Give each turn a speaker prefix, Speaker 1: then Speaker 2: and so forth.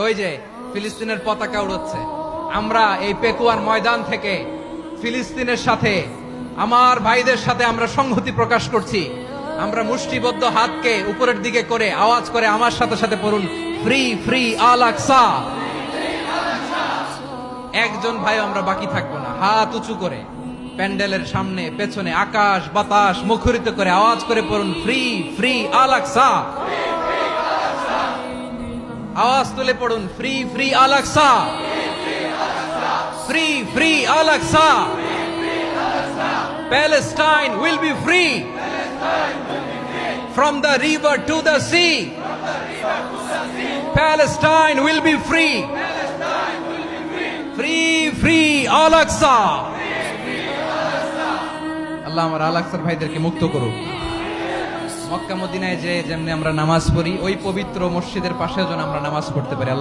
Speaker 1: ওই যে ফিলিস্তিনের পতাকা উড়ছে, আমরা এই পেকুয়ার ময়দান থেকে ফিলিস্তিনের সাথে, আমার ভাইদের সাথে আমরা সংহতি প্রকাশ করছি। আমরা মুষ্টিবদ্ধ হাতকে উপরের দিকে করে আওয়াজ করে আমার সাথে সাথে পড়ুন, ফ্রি ফ্রি আল আকসা। একজন ভাই আমরা বাকি থাকবো না, হাত উঁচু করে প্যান্ডেলের সামনে পেছনে আকাশ বাতাস মুখরিত করে আওয়াজ করে পড়ুন, ফ্রি ফ্রি আল আকসা। আওয়াজ তুলে পড়ুন, free free Al Aqsa, free free Al Aqsa. Palestine will be free from the river to the sea. Palestine will be free. Free free Al Aqsa. আল্লাহ আমার আল আকসার ভাইদেরকে মুক্ত করুক। মক্কা মদিনায় যে যেমনি আমরা নামাজ পড়ি, ওই পবিত্র মসজিদের পাশেও যেন আমরা নামাজ পড়তে পারি। আল্লাহ